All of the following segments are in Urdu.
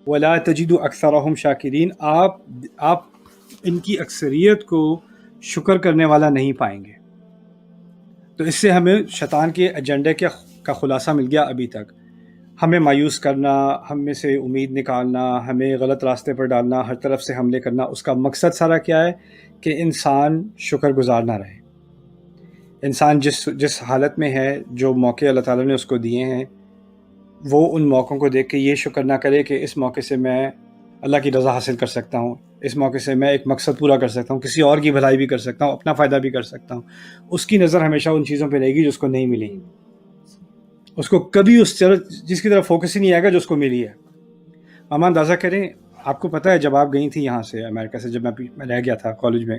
ولا تجد اکثرهم شاکرین، آپ ان کی اکثریت کو شکر کرنے والا نہیں پائیں گے. تو اس سے ہمیں شیطان کے ایجنڈے کا خلاصہ مل گیا ابھی تک. ہمیں مایوس کرنا، ہم میں سے امید نکالنا، ہمیں غلط راستے پر ڈالنا، ہر طرف سے حملے کرنا، اس کا مقصد سارا کیا ہے کہ انسان شکر گزار نہ رہے. انسان جس حالت میں ہے، جو موقع اللہ تعالیٰ نے اس کو دیے ہیں، وہ ان موقعوں کو دیکھ کے یہ شکر نہ کرے کہ اس موقع سے میں اللہ کی رضا حاصل کر سکتا ہوں، اس موقع سے میں ایک مقصد پورا کر سکتا ہوں، کسی اور کی بھلائی بھی کر سکتا ہوں، اپنا فائدہ بھی کر سکتا ہوں. اس کی نظر ہمیشہ ان چیزوں پہ رہے گی جو اس کو نہیں ملی. اس کو کبھی اس جس کی طرف فوکس ہی نہیں آئے گا جو اس کو ملی ہے. ماما اندازہ کریں، آپ کو پتہ ہے جب آپ گئی تھیں یہاں سے امریکہ سے، جب میں رہ گیا تھا کالج میں،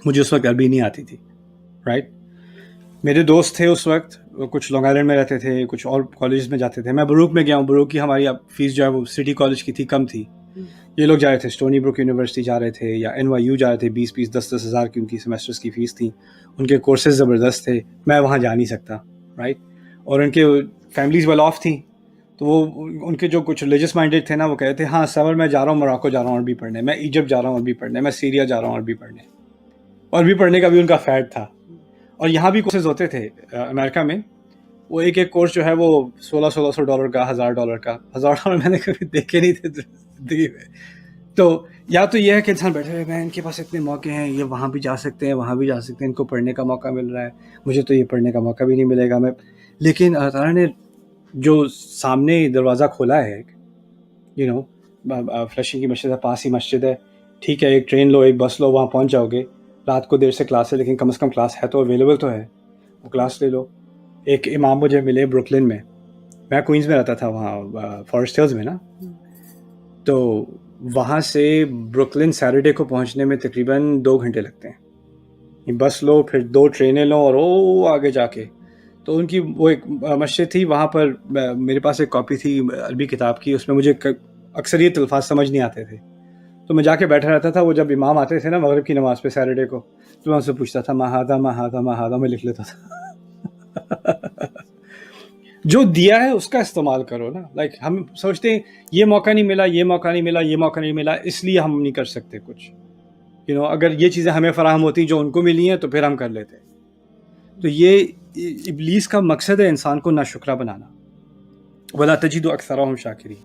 مجھے اس وقت عربی نہیں آتی تھی، رائٹ. میرے دوست تھے اس وقت، کچھ لانگ آئیلینڈ میں رہتے تھے، کچھ اور کالجز میں جاتے تھے. میں بروک میں گیا ہوں. بروک کی ہماری فیس جو ہے وہ سٹی کالج کی تھی، کم تھی. یہ لوگ جا رہے تھے اسٹونی بروک یونیورسٹی جا رہے تھے، یا NYU جا رہے تھے. 20 ہزار کی ان کی سیمسٹرز کی فیس تھی. ان کے کورسز زبردست تھے. میں وہاں جا نہیں سکتا، رائٹ. اور ان کے فیملیز ویل آف تھیں، تو وہ ان کے جو کچھ ریلیجس مائنڈیڈ تھے نا، وہ کہتے تھے ہاں سمر میں جا رہا ہوں موراکو جا رہا ہوں عربی پڑھنے، میں ایجپٹ جا رہا ہوں عربی پڑھنے، میں سیریا جا رہا ہوں عربی پڑھنے. عربی پڑھنے کا بھی ان کا فیٹ تھا. اور یہاں بھی کورسز ہوتے تھے امریکہ میں. وہ ایک کورس جو ہے وہ $1600 کا، $1000 کا. $1000 میں نے کبھی دیکھے نہیں تھے زندگی میں. تو یا تو یہ ہے کہ انسان بیٹھے ہوئے میں ان کے پاس اتنے موقع ہیں، یہ وہاں بھی جا سکتے ہیں، وہاں بھی جا سکتے ہیں، ان کو پڑھنے کا موقع مل رہا ہے، مجھے تو یہ پڑھنے کا موقع بھی نہیں ملے گا. لیکن اللہ تعالیٰ نے جو سامنے دروازہ کھولا ہے، فلشنگ کی مسجد ہے، پاس ہی مسجد ہے، ٹھیک ہے، ایک ٹرین لو، ایک بس لو، وہاں پہنچ جاؤ گے. رات کو دیر سے کلاس ہے لیکن کم از کم کلاس ہے تو اویلیبل تو ہے، وہ کلاس لے لو. ایک امام مجھے ملے بروکلن میں، میں کوئنز میں رہتا تھا وہاں فارسٹ ہلز میں نا. تو وہاں سے بروکلن سیٹرڈے کو پہنچنے میں تقریباً 2 گھنٹے لگتے ہیں. بس لو، پھر 2 ٹرینیں لو، اور آگے جا کے تو ان کی وہ ایک مسجد تھی. وہاں پر میرے پاس ایک کاپی تھی عربی کتاب کی، اس میں مجھے اکثریت الفاظ سمجھ نہیں آتے تھے، تو میں جا کے بیٹھا رہتا تھا. وہ جب امام آتے تھے نا مغرب کی نماز پہ سیٹرڈے کو، تو میں ان سے پوچھتا تھا مہادہ میں لکھ لیتا تھا. جو دیا ہے اس کا استعمال کرو نا. لائک ہم سوچتے ہیں یہ موقع نہیں ملا، یہ موقع نہیں ملا، یہ موقع نہیں ملا، اس لیے ہم نہیں کر سکتے کچھ. اگر یہ چیزیں ہمیں فراہم ہوتی جو ان کو ملی ہیں تو پھر ہم کر لیتے. تو یہ ابلیس کا مقصد ہے انسان کو ناشکرا بنانا. وَلَا تَجِدُ أَكْثَرَهُمْ شَاكِرِينَ.